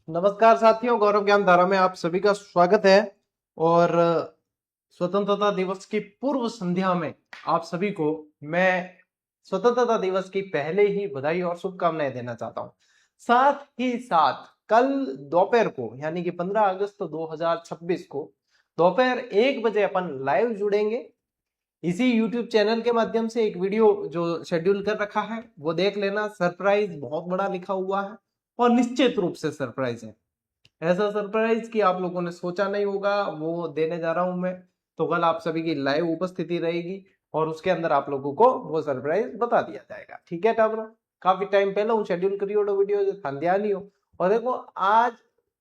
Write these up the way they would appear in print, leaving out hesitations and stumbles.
नमस्कार साथियों, गौरव ज्ञान धारा में आप सभी का स्वागत है। और स्वतंत्रता दिवस की पूर्व संध्या में आप सभी को मैं स्वतंत्रता दिवस की पहले ही बधाई और शुभकामनाएं देना चाहता हूं। साथ ही साथ कल दोपहर को यानी कि 15 अगस्त 2026 को दोपहर 1 बजे अपन लाइव जुड़ेंगे। इसी YouTube चैनल के माध्यम से एक वीडियो जो शेड्यूल कर रखा है वो देख लेना। सरप्राइज बहुत बड़ा लिखा हुआ है और निश्चित रूप से सरप्राइज है। ऐसा सरप्राइज कि आप लोगों ने सोचा नहीं होगा वो देने जा रहा हूं मैं। तो कल आप सभी की लाइव उपस्थिति रहेगी और उसके अंदर आप लोगों को वो सरप्राइज बता दिया जाएगा। ठीक है टाबरो, काफी टाइम पहले हूँ शेड्यूल करी वीडियो जो ध्यान नहीं हो। और देखो आज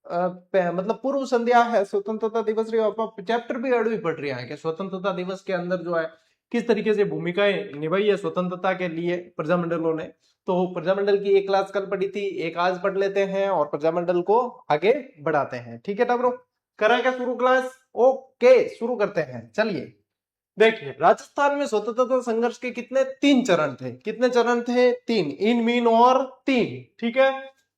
मतलब पूर्व संध्या है, स्वतंत्रता दिवस रही और चैप्टर भी अड़वी पड़ रही है कि स्वतंत्रता दिवस के अंदर जो है किस तरीके से भूमिकाएं निभाई है स्वतंत्रता के लिए प्रजामंडलों ने। तो प्रजामंडल की एक क्लास कल पढ़ी थी, एक आज पढ़ लेते हैं और प्रजामंडल को आगे बढ़ाते हैं। ठीक है टाबरो, करें क्या शुरू क्लास? ओके शुरू करते हैं। चलिए देखिए, राजस्थान में स्वतंत्रता संघर्ष के कितने 3 चरण थे। कितने चरण थे? 3, इन मीन और 3। ठीक है,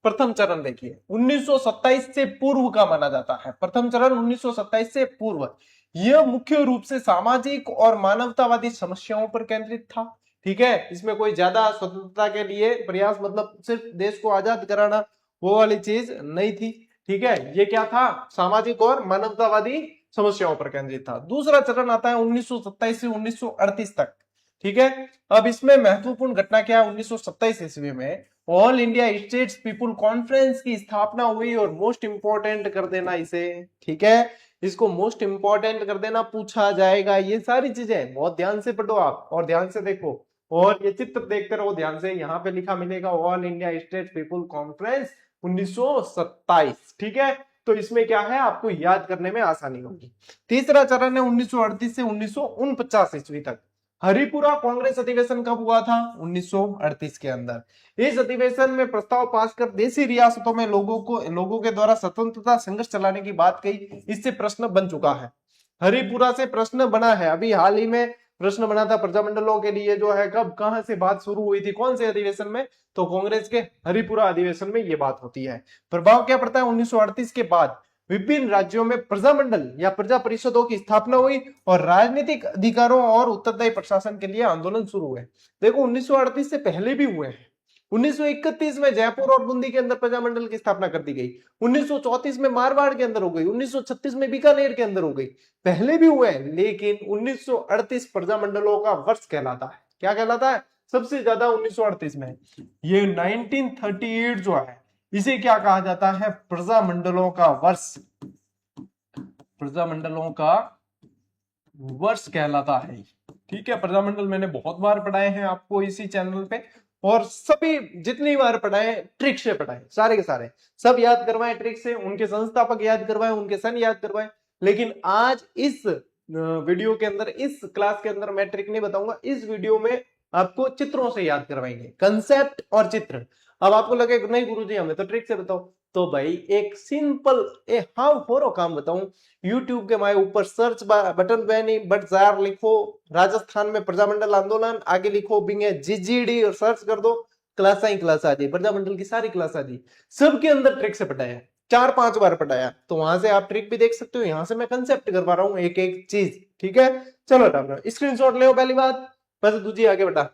प्रथम चरण देखिए 1927 से पूर्व का माना जाता है। प्रथम चरण 1927 से पूर्व, यह मुख्य रूप से सामाजिक और मानवतावादी समस्याओं पर केंद्रित था। ठीक है, इसमें कोई ज्यादा स्वतंत्रता के लिए प्रयास मतलब सिर्फ देश को आजाद कराना वो वाली चीज नहीं थी। ठीक है, ये क्या था? सामाजिक और मानवतावादी समस्याओं पर केंद्रित था। दूसरा चरण आता है 1927 से 1938 तक। ठीक है, अब इसमें महत्वपूर्ण घटना क्या है? 1927 ईस्वी में all India states people conference की स्थापना हुई और मोस्ट इंपॉर्टेंट कर देना इसे। ठीक है, इसको मोस्ट इंपॉर्टेंट कर देना, पूछा जाएगा। ये सारी चीजें बहुत ध्यान से पढ़ो आप और ध्यान से देखो और ये चित्र देखते रहो ध्यान से। यहाँ पे लिखा मिलेगा all India states people conference 1927। ठीक है, तो इसमें क्या है आपको याद करने में आसानी होगी। तीसरा चरण है 1938 से 1949 ईस्वी तक। हरिपुरा कांग्रेस अधिवेशन कब हुआ था? 1938 के अंदर। इस अधिवेशन में प्रस्ताव पास कर देशी रियासतों में लोगों के द्वारा स्वतंत्रता संघर्ष चलाने की बात कही। इससे प्रश्न बन चुका है, हरिपुरा से प्रश्न बना है। अभी हाल ही में प्रश्न बना था प्रजामंडलों के लिए जो है, कब कहां से बात शुरू हुई थी, कौन से अधिवेशन में? तो कांग्रेस के हरिपुरा अधिवेशन में यह बात होती है। प्रभाव क्या पड़ता है? 1938 के बाद विभिन्न राज्यों में प्रजामंडल या प्रजा परिषदों की स्थापना हुई और राजनीतिक अधिकारों और उत्तरदायी प्रशासन के लिए आंदोलन शुरू हुए। देखो 1938 से पहले भी हुए हैं। 1931 में जयपुर और बूंदी के अंदर प्रजामंडल की स्थापना कर दी गई। 1934 में मारवाड़ के अंदर हो गई। 1936 में बीकानेर के अंदर हो गई। पहले भी हुए हैं, लेकिन 1938 प्रजामंडलों का वर्ष कहलाता है। क्या कहलाता है? सबसे ज्यादा 1938 में। ये 1938 जो है इसे क्या कहा जाता है? प्रजामंडलों का वर्ष। प्रजामंडलों का वर्ष कहलाता है। ठीक है, प्रजामंडल मैंने बहुत बार पढ़ाए हैं आपको इसी चैनल पे और सभी जितनी बार पढ़ाए ट्रिक से पढ़ाए, सारे के सारे सब याद करवाए ट्रिक से, उनके संस्थापक याद करवाए, उनके सन याद करवाए। लेकिन आज इस वीडियो के अंदर, इस क्लास के अंदर मैं ट्रिक नहीं बताऊंगा। इस वीडियो में आपको चित्रों से याद करवाएंगे, कंसेप्ट और चित्र। अब आपको लगे नहीं गुरुजी हमें तो ट्रिक से बताओ, तो भाई एक सिंपल हाउ होरो काम बताऊं। यूट्यूब के माए ऊपर सर्च बटन पे नहीं बट जार लिखो, राजस्थान में प्रजामंडल आंदोलन, आगे लिखो बिंगे जीजीडी और सर्च कर दो, क्लास ही क्लास आ जाए, प्रजामंडल की सारी क्लास आ जाए। सबके अंदर ट्रिक से पढ़ाया, 4-5 बार पढ़ाया। तो वहां से आप ट्रिक भी देख सकते हो, यहां से मैं कंसेप्ट करवा रहा हूं एक एक चीज। ठीक है, चलो स्क्रीनशॉट ले पहली बात, बस दूसरी आगे बेटा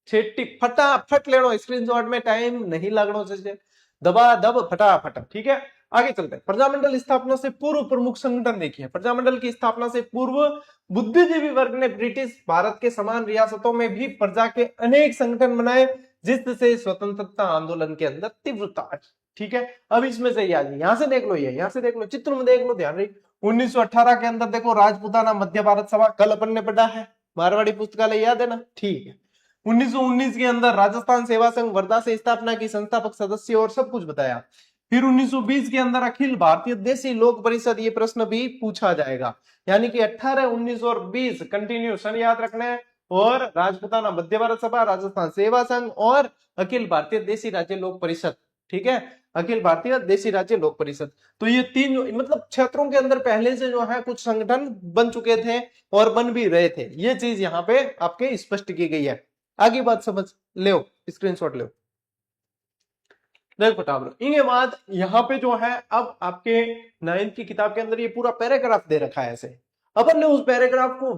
छेटी फटाफट ले लो स्क्रीनशॉट में, टाइम नहीं लगना चाहिए, दबा दब फटाफट। ठीक है, आगे चलते हैं। प्रजामंडल स्थापना से पूर्व प्रमुख संगठन देखिए। प्रजामंडल की स्थापना से पूर्व बुद्धिजीवी वर्ग ने ब्रिटिश भारत के समान रियासतों में भी प्रजा के अनेक संगठन बनाए, जिससे स्वतंत्रता आंदोलन के अंदर तीव्रता आई। ठीक है, अब इसमें से यहां से देख लो, ये यहां से देख लो, चित्र में देख लो, ध्यान रही। 1918 के अंदर देखो राजपूताना मध्य भारत सभा, कल अपन ने पढ़ा है, मारवाड़ी पुस्तकालय याद है ना? ठीक है। 1919 के अंदर राजस्थान सेवा संघ वर्धा से स्थापना की, संस्थापक सदस्य और सब कुछ बताया। फिर 1920 के अंदर अखिल भारतीय देशी लोक परिषद, ये प्रश्न भी पूछा जाएगा। यानी कि 18, 19 और 20 कंटिन्यू सन याद रखना है। और राजपूताना मध्य भारत सभा, राजस्थान सेवा संघ और अखिल भारतीय देशी राज्य लोक परिषद। ठीक है, अखिल भारतीय देशी राज्य लोक परिषद। तो ये 3 मतलब क्षेत्रों के अंदर पहले से जो है कुछ संगठन बन चुके थे और बन भी रहे थे। ये चीज यहाँ पे आपके स्पष्ट की गई है। आगे बात समझ ले, स्क्रीनशॉट ले। देखो टाब्रो, इनके बाद यहाँ पे जो है अब आपके 9th की किताब के अंदर ये पूरा पैराग्राफ दे रखा है ऐसे। अपन ने उस पैराग्राफ को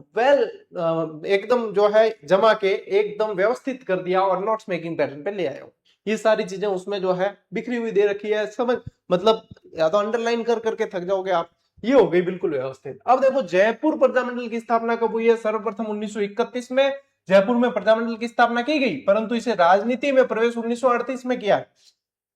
एकदम जो है जमा के एकदम व्यवस्थित कर दिया और नोट्स मेकिंग पैटर्न पे ले आया हूँ। ये सारी चीजें उसमें जो है बिखरी हुई दे रखी है, समझ मतलब या तो अंडरलाइन कर करके थक जाओगे आप। ये हो गई बिल्कुल व्यवस्थित। अब देखो जयपुर प्रजामंडल की स्थापना कब हुई है? सर्वप्रथम 1931 में जयपुर में प्रजामंडल की स्थापना की गई, परंतु इसे राजनीति में प्रवेश 1938 में किया।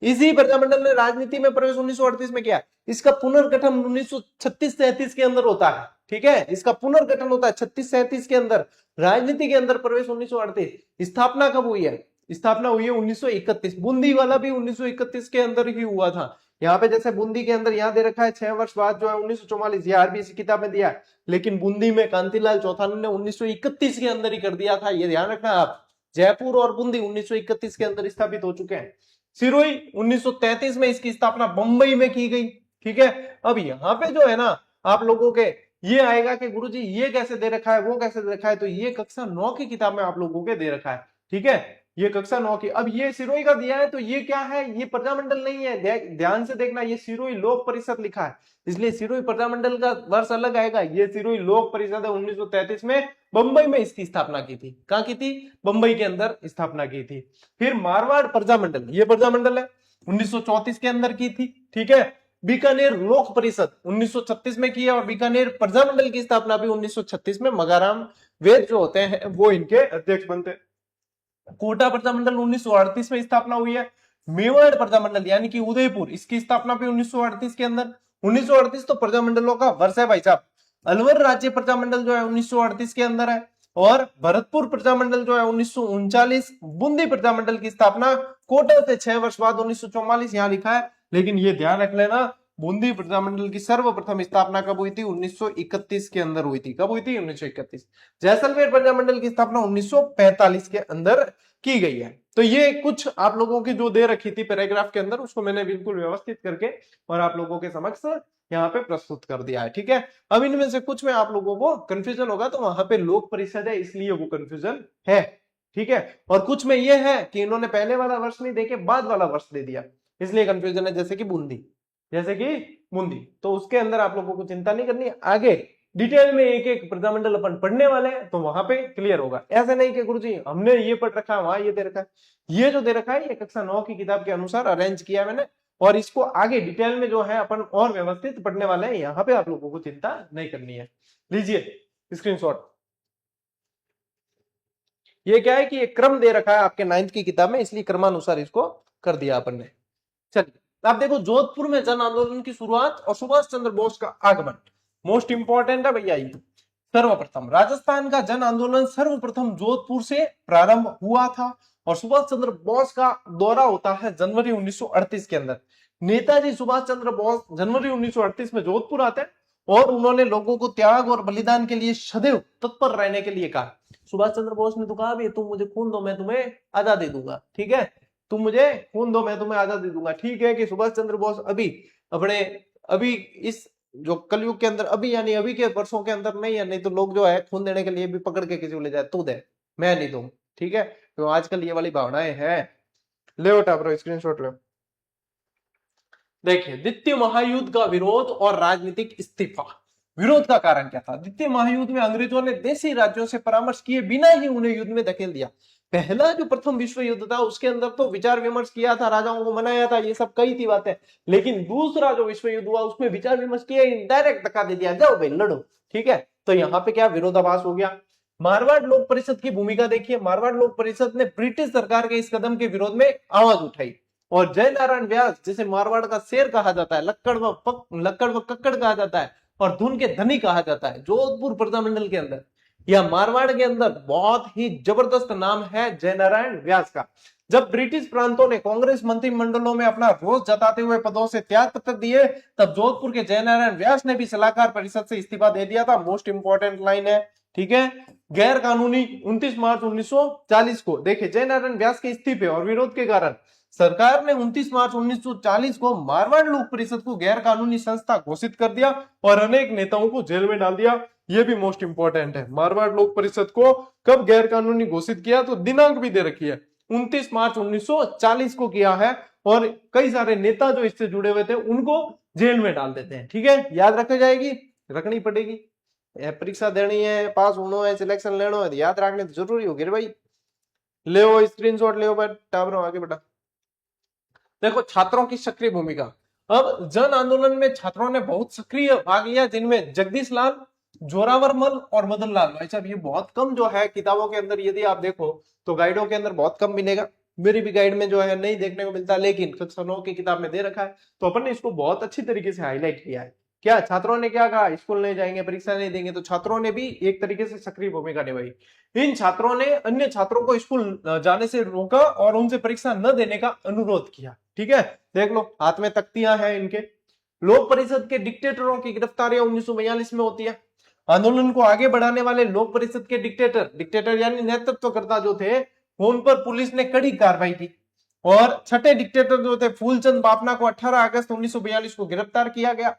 इसी प्रजामंडल ने राजनीति में प्रवेश 1938 में किया। इसका पुनर्गठन 1936-37 के अंदर होता है, ठीक है, इसका पुनर्गठन होता है 36-37 के अंदर। राजनीति के अंदर प्रवेश 1938। स्थापना कब हुई है? स्थापना हुई है 1931। बूंदी वाला भी 1931 के अंदर ही हुआ था। यहाँ पे जैसे बूंदी के अंदर यहाँ दे रखा है 6 वर्ष बाद जो है 1944, ये आरबीएससी किताब में दिया है, लेकिन बूंदी में कांतिलाल चौथानी ने 1931 के अंदर ही कर दिया था, ये ध्यान रखना आप। जयपुर और बूंदी 1931 के अंदर स्थापित हो चुके हैं। सिरोही 1933 में इसकी स्थापना बंबई में की गई, ठीक है। अब यहाँ पे जो है ना आप लोगों के ये आएगा कि गुरुजी ये कैसे दे रखा है, वो कैसे दे रखा है, तो ये कक्षा 9 की किताब में आप लोगों के दे रखा है, ठीक है, ये कक्षा 9 की। अब ये सिरोही का दिया है तो ये क्या है? ये प्रजामंडल नहीं है, ध्यान से देखना, ये सिरोही लोक परिषद लिखा है, इसलिए सिरोही प्रजामंडल का वर्ष अलग आएगा। ये सिरोही लोक परिषद है, 1933 में बंबई में इसकी स्थापना की थी। कहां की थी? बंबई के अंदर स्थापना की थी। फिर मारवाड़ प्रजामंडल, ये प्रजामंडल है, 1934 के अंदर की थी, ठीक है। बीकानेर लोक परिषद 1936 में की है, और बीकानेर प्रजामंडल की स्थापना भी 1936 में मगाराम वेद जो होते हैं वो इनके अध्यक्ष बनते हैं। कोटा प्रजामंडल 1938 में स्थापना हुई है। मेवाड़ प्रजामंडल यानी कि उदयपुर, इसकी स्थापना भी 1938 के अंदर। 1938 तो प्रजामंडलों का वर्ष है भाई साहब। अलवर राज्य प्रजामंडल जो है 1938 के अंदर है, और भरतपुर प्रजामंडल जो है 1939। बूंदी प्रजामंडल की स्थापना कोटा से 6 वर्ष बाद 1944 यहां लिखा है, लेकिन ये ध्यान रख लेना बूंदी प्रजामंडल की सर्वप्रथम स्थापना कब हुई थी? 1931 के अंदर हुई थी। कब हुई थी? 1931। जैसलमेर प्रजामंडल की स्थापना 1945 के अंदर की गई है। तो ये कुछ आप लोगों की जो दे रखी थी पैराग्राफ के अंदर, उसको मैंने बिल्कुल व्यवस्थित करके और आप लोगों के समक्ष यहाँ पे प्रस्तुत कर दिया है, ठीक है। अब इनमें से कुछ में आप लोगों को कंफ्यूजन होगा, तो वहां पे लोक परिषद है इसलिए वो कंफ्यूजन है, ठीक है। और कुछ में ये है कि इन्होंने पहले वाला वर्ष नहीं देके बाद वाला वर्ष दे दिया, इसलिए कंफ्यूजन है, जैसे कि बूंदी, जैसे कि बूंदी। तो उसके अंदर आप लोगों को चिंता नहीं करनी, आगे डिटेल में एक एक प्रजामंडल अपन पढ़ने वाले हैं, तो वहां पे क्लियर होगा। ऐसे नहीं कि गुरुजी हमने ये पढ़ रखा है, वहां ये दे रखा है। ये जो दे रखा है ये कक्षा 9 की किताब के अनुसार अरेंज किया है मैंने, और इसको आगे डिटेल में जो है अपन और व्यवस्थित पढ़ने वाले हैं। यहाँ पे आप लोगों को चिंता नहीं करनी है। लीजिए स्क्रीनशॉट। ये क्या है कि ये क्रम दे रखा है आपके 9th की किताब में, इसलिए क्रमानुसार इसको कर दिया अपन ने। चलिए आप देखो, जोधपुर में जन आंदोलन की शुरुआत और सुभाष चंद्र बोस का आगमन मोस्ट इंपॉर्टेंट है भैया। ये सर्वप्रथम राजस्थान का जन आंदोलन सर्वप्रथम जोधपुर से प्रारंभ हुआ था, और सुभाष चंद्र बोस का दौरा होता है जनवरी 1938 के अंदर। नेताजी सुभाष चंद्र बोस जनवरी 1938 में जोधपुर आते हैं, और उन्होंने लोगों को त्याग और बलिदान के लिए सदैव तत्पर रहने के लिए कहा। सुभाष चंद्र बोस ने तो कहा भी तुम मुझे खून दो मैं तुम्हें आजादी दूंगा, ठीक है, तुम मुझे खून दो मैं तुम्हें आजादी दूंगा। ठीक है कि सुभाष चंद्र बोस अभी इस जो कलयुग के अंदर अभी यानी अभी के वर्षों के अंदर नहीं है, नहीं तो लोग जो है खून देने के लिए भी पकड़ के किसी को ले जाए, तू दे मैं नहीं दूं, ठीक है। तो आजकल ये वाली भावनाएं हैं। ले उठा ब्रो, स्क्रीनशॉट लो। देखिए द्वितीय महायुद्ध का विरोध और राजनीतिक इस्तीफा। विरोध का कारण क्या था? द्वितीय महायुद्ध में अंग्रेजों ने देशी राज्यों से परामर्श किए बिना ही उन्हें युद्ध में धकेल दिया। पहला जो प्रथम विश्व युद्ध था उसके अंदर तो विचार विमर्श किया था, राजाओं को मनाया था, ये सब कई थी बातें। लेकिन दूसरा जो विश्व युद्ध हुआ उसमें विचार विमर्श किया, डायरेक्ट धक्का दे दिया, जाओ भाई लड़ो, ठीक है। तो यहाँ पे क्या विरोधाभास हो गया। मारवाड़ लोक परिषद की भूमिका देखिए। मारवाड़ लोक परिषद ने ब्रिटिश सरकार के इस कदम के विरोध में आवाज उठाई, और जय नारायण व्यास जिसे मारवाड़ का शेर कहा जाता है, लक्कड़ व कक्कड़ कहा जाता है, और धुन के धनी कहा जाता है, जोधपुर प्रजामंडल के अंदर या मारवाड़ के अंदर बहुत ही जबरदस्त नाम है जय नारायण व्यास का। जब ब्रिटिश प्रांतों ने कांग्रेस मंत्रिमंडलों में अपना रोष जताते हुए पदों से त्याग पत्र दिए, तब जोधपुर के जय नारायण व्यास ने भी सलाहकार परिषद से इस्तीफा दे दिया था। मोस्ट इंपॉर्टेंट लाइन है, ठीक है। गैर कानूनी 29 मार्च 1940 को देखिए जय नारायण व्यास के इस्तीफे और विरोध के कारण सरकार ने 29 मार्च 1940 को मारवाड़ लोक परिषद को गैर कानूनी संस्था घोषित कर दिया और अनेक नेताओं को जेल में डाल दिया। यह भी मोस्ट इंपॉर्टेंट है। मारवाड़ लोक परिषद को कब गैर कानूनी घोषित किया, तो दिनांक भी दे रखी है 29 मार्च 1940 को किया है। और कई सारे नेता जो इससे जुड़े हुए थे उनको जेल में डाल देते हैं। ठीक है, याद रखी जाएगी, रखनी पड़ेगी। परीक्षा देनी है, पास होना है, सिलेक्शन लेना है, याद रखने तो जरूरी होगी रे भाई। ले स्क्रीनशॉट ले टाबरों आगे बढ़ा। देखो छात्रों की सक्रिय भूमिका। अब जन आंदोलन में छात्रों ने बहुत सक्रिय भाग लिया, जिनमें जगदीश लाल, जोरावर मल और मदन लाल। भाई साहब ये बहुत कम जो है किताबों के अंदर, यदि आप देखो तो गाइडों के अंदर बहुत कम मिलेगा। मेरी भी गाइड में जो है नहीं देखने को मिलता, लेकिन कक्षा 9 की किताब में दे रखा है, तो अपन ने इसको बहुत अच्छी तरीके से हाईलाइट किया है। क्या छात्रों ने क्या कहा, स्कूल नहीं जाएंगे, परीक्षा नहीं देंगे, तो छात्रों ने भी एक तरीके से सक्रिय भूमिका निभाई। इन छात्रों ने अन्य छात्रों को स्कूल जाने से रोका और उनसे परीक्षा न देने का अनुरोध किया। ठीक है, देख लो हाथ में तख्तियां हैं इनके। लोक परिषद के डिक्टेटरों की गिरफ्तारियां 1942 में होती है। आंदोलन को आगे बढ़ाने वाले लोक परिषद के डिक्टेटर यानी नेतृत्वकर्ता जो थे, उन पर पुलिस ने कड़ी कार्रवाई की। और छठे डिक्टेटर जो थे फूलचंद बाफना को 18 अगस्त 1942 को गिरफ्तार किया गया।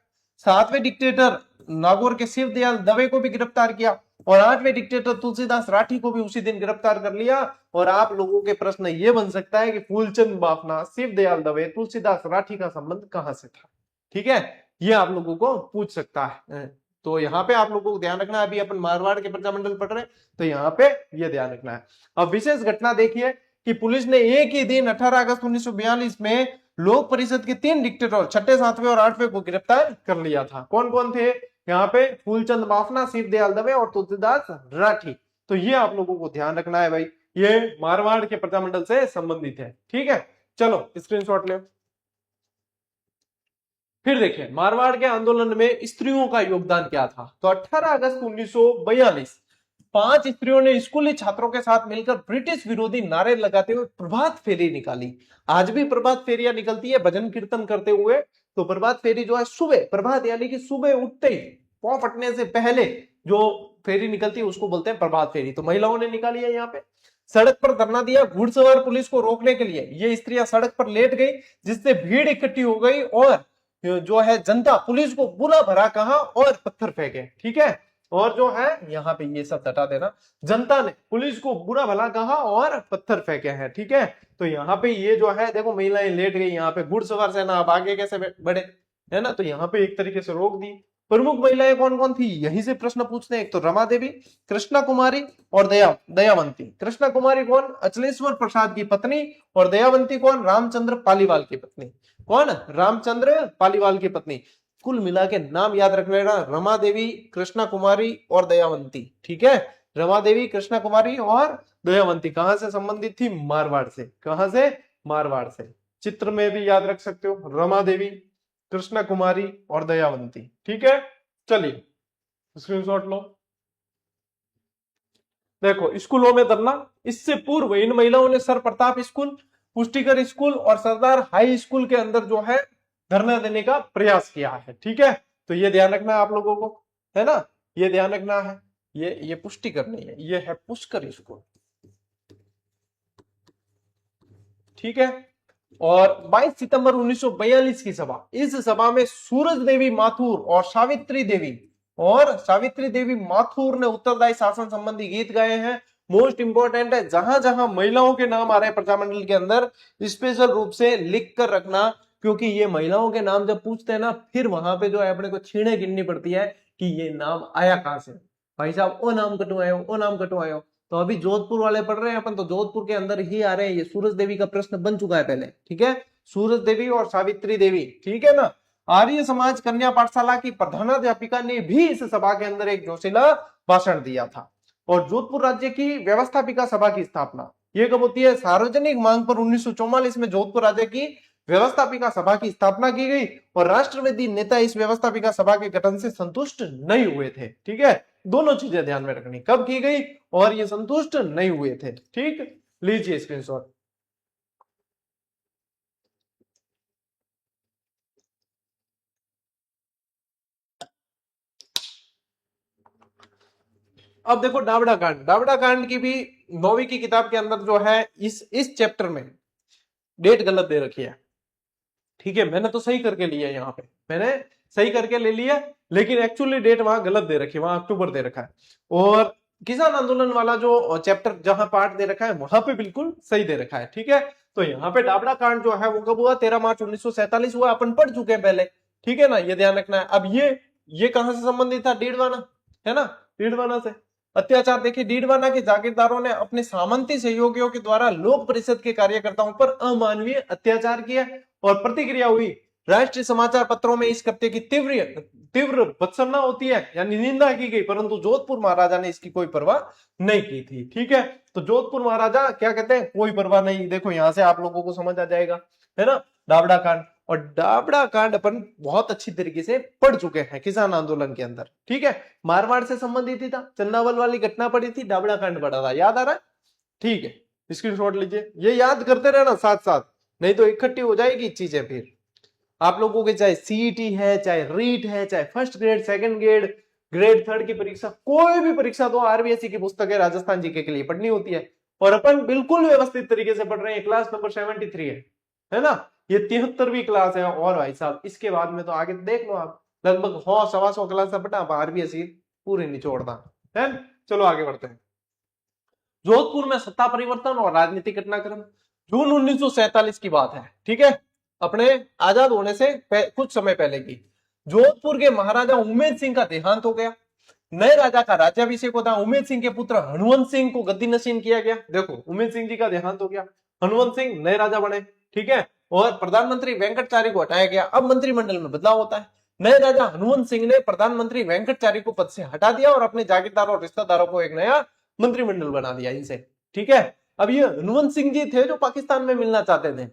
सातवें डिक्टेटर नागौर के शिवदयाल दवे को भी गिरफ्तार किया। और आठवें डिक्टेटर तुलसीदास राठी को भी उसी दिन गिरफ्तार कर लिया। और आप लोगों के प्रश्न ये बन सकता है कि फूलचंद बाफना, शिवदयाल दवे, तुलसीदास राठी का संबंध कहां से था। ठीक है, ये आप लोगों को पूछ सकता है। तो यहाँ पे आप लोगों को ध्यान रखना है, अभी अपन मारवाड़ के प्रजामंडल पढ़ रहे हैं, तो यहाँ पे ये ध्यान रखना है। अब विशेष घटना देखिए कि पुलिस ने एक ही दिन 18 अगस्त 1942 में लोक परिषद के 3 डिक्टेटर, छठे, सातवें और आठवें को गिरफ्तार कर लिया था। कौन कौन थे यहाँ पे, फूलचंद बाफना, शिवदयाल दवे और तुलसीदास राठी। तो ये आप लोगों को ध्यान रखना है भाई, ये मारवाड़ के प्रजामंडल से संबंधित है। ठीक है, चलो स्क्रीनशॉट ले। फिर देखिए मारवाड़ के आंदोलन में स्त्रियों का योगदान क्या था। तो 18 अगस्त 1942 5 स्त्रियों ने स्कूली छात्रों के साथ मिलकर ब्रिटिश विरोधी नारे लगाते हुए प्रभात फेरी निकाली। आज भी प्रभात फेरियां निकलती है भजन कीर्तन करते हुए। तो प्रभात फेरी जो है सुबह, प्रभात यानी कि सुबह उठते ही, पौ फटने से पहले जो फेरी निकलती है उसको बोलते हैं प्रभात फेरी। तो महिलाओं ने निकाली है यहाँ पे। सड़क पर धरना दिया घुड़सवार पुलिस को रोकने के लिए। ये स्त्रियां सड़क पर लेट गई, जिससे भीड़ इकट्ठी हो गई और जो है जनता पुलिस को बुरा भरा कहा और पत्थर फेंके। ठीक है, और जो है यहाँ पे ये सब हटा देना, जनता ने पुलिस को बुरा भला कहा और पत्थर फेंके हैं। ठीक है, तो यहाँ पे ये जो है देखो महिलाएं लेट गई, यहाँ पे घुड़सवार सेना अब आगे कैसे बढ़े, है ना। तो यहाँ पे एक तरीके से रोक दी। प्रमुख महिलाएं कौन कौन थी, यही से प्रश्न पूछते हैं। एक तो रमा देवी, कृष्णा कुमारी और दयावंती। कृष्णा कुमारी कौन, अचलेश्वर प्रसाद की पत्नी, और दयावंती कौन, रामचंद्र पालीवाल की पत्नी। कौन, रामचंद्र पालीवाल की पत्नी। कुल मिला के नाम याद रख लेना, रमा देवी, कृष्णा कुमारी और दयावंती। ठीक है, रमा देवी, कृष्णा कुमारी और दयावंती कहां से संबंधित थी, मारवाड़ से। कहां से, मारवाड़ से। चित्र में भी याद रख सकते हो, रमा देवी, कृष्णा कुमारी और दयावंती। ठीक है, चलिए स्क्रीनशॉट लो। देखो स्कूलों में धरना। इससे पूर्व इन महिलाओं ने सर प्रताप स्कूल, पुष्टिकर स्कूल और सरदार हाई स्कूल के अंदर जो है धरना देने का प्रयास किया है। ठीक है, तो ये ध्यान रखना है आप लोगों को, है ना, ये ध्यान रखना है। ये पुष्टिकर नहीं है, ये है पुष्कर स्कूल। ठीक है, और 22 सितंबर 1942 की सभा, इस सभा में सूरज देवी माथुर और सावित्री देवी माथुर ने उत्तरदायी शासन संबंधी गीत गाए हैं। मोस्ट इंपोर्टेंट है, जहां जहां महिलाओं के नाम आ रहे हैं प्रजामंडल के अंदर, स्पेशल रूप से लिख कर रखना, क्योंकि ये महिलाओं के नाम जब पूछते हैं ना, फिर वहां पे जो है अपने को छीने गिननी पड़ती है कि ये नाम आया कहां से। भाई साहब ओ नाम कटो आयो, ओ नाम कटो आयो। तो अभी जोधपुर वाले पढ़ रहे हैं अपन, तो जोधपुर के अंदर ही आ रहे हैं। ये सूरज देवी का प्रश्न बन चुका है पहले। ठीक है, सूरज देवी और सावित्री देवी। ठीक है ना। आर्य समाज कन्या पाठशाला की प्रधानाध्यापिका ने भी इस सभा के अंदर एक जोशीला भाषण दिया था। और जोधपुर राज्य की व्यवस्थापिका सभा की स्थापना ये कब होती है, सार्वजनिक मांग पर 1944 में जोधपुर राज्य की व्यवस्थापिका सभा की स्थापना की गई। और राष्ट्रवादी नेता इस व्यवस्थापिका सभा के गठन से संतुष्ट नहीं हुए थे। ठीक है, दोनों चीजें ध्यान में रखनी, कब की गई और ये संतुष्ट नहीं हुए थे। ठीक, लीजिए स्क्रीनशॉट। अब देखो डाबड़ा कांड की भी 9वीं की किताब के अंदर जो है इस चैप्टर में डेट गलत दे रखी है। ठीक है, मैंने तो सही करके लिया, यहाँ पे मैंने सही करके ले लिया, लेकिन एक्चुअली डेट वहां गलत दे रखी है, वहां अक्टूबर दे रखा है। और किसान आंदोलन वाला जो चैप्टर जहां पार्ट दे रखा है वहां पे बिल्कुल सही दे रखा है, ठीक है। तो यहाँ पे दाबड़ा कांड जो है वो कब हुआ, 13 मार्च 1947 हुआ, अपन पढ़ चुके हैं पहले, ठीक है ना, ये ध्यान रखना है। अब ये कहां से संबंधित था, डीडवाना, है ना, डीडवाना से। अत्याचार, देखिए डीडवाना के जागीरदारों ने अपने सामंती सहयोगियों के द्वारा लोक परिषद के कार्यकर्ताओं पर अमानवीय अत्याचार किया और प्रतिक्रिया हुई। राष्ट्रीय समाचार पत्रों में इस कृत्य की तीव्र तीव्र भत्सना होती है, यानी निंदा की गई, परंतु जोधपुर महाराजा ने इसकी कोई परवाह नहीं की थी, ठीक है। तो जोधपुर महाराजा क्या कहते हैं, कोई परवाह नहीं। देखो यहां से आप लोगों को समझ आ जाएगा, है ना, दाबड़ा कांड। और दाबड़ा कांड अपन बहुत अच्छी तरीके से पढ़ चुके हैं किसान आंदोलन के अंदर, ठीक है। मारवाड़ से संबंधित ही था, चंदावल वाली घटना पड़ी थी, दाबड़ा कांड पड़ा था, याद आ रहा है, ठीक है। स्क्रीनशॉट लीजिए, ये याद करते रहना साथ साथ, नहीं तो इकट्ठी हो जाएगी चीजें फिर आप लोगों के, चाहे सीईटी है, चाहे रीट है, चाहे first grade, second grade, grade third की परीक्षा, कोई भी परीक्षा तो आरबीएससी की पुस्तक है राजस्थान जीके के लिए पढ़नी होती है। और अपन बिल्कुल व्यवस्थित तरीके से पढ़ रहे हैं, क्लास नंबर 73 है ना, ये 73वीं क्लास है। और भाई साहब इसके बाद में तो आगे देख लो आप, लगभग 100-125 क्लास पढ़ा आरबीएससी पूरी निचोड़ना है। चलो आगे बढ़ते हैं। जोधपुर में सत्ता परिवर्तन और राजनीतिक घटनाक्रम, जून 1947 की बात है, ठीक है, अपने आजाद होने से कुछ समय पहले की। जोधपुर के महाराजा उमेद सिंह का देहांत हो गया, नए राजा का राज्याभिषेक होता। उमेद सिंह के पुत्र हनुवंत सिंह को गद्दी नशीन किया गया। देखो उमेद सिंह जी का देहांत हो गया, हनुवंत सिंह नए राजा बने, ठीक है। और प्रधानमंत्री वेंकटचारी को हटाया गया। अब मंत्रिमंडल में बदलाव होता है। नए राजा हनुवंत सिंह ने प्रधानमंत्री वेंकटचारी को पद से हटा दिया और अपने जागीरदारों और रिश्तेदारों को एक नया मंत्रिमंडल बना दिया इनसे, ठीक है। अब ये हनुवंत सिंह जी थे जो पाकिस्तान में मिलना चाहते थे।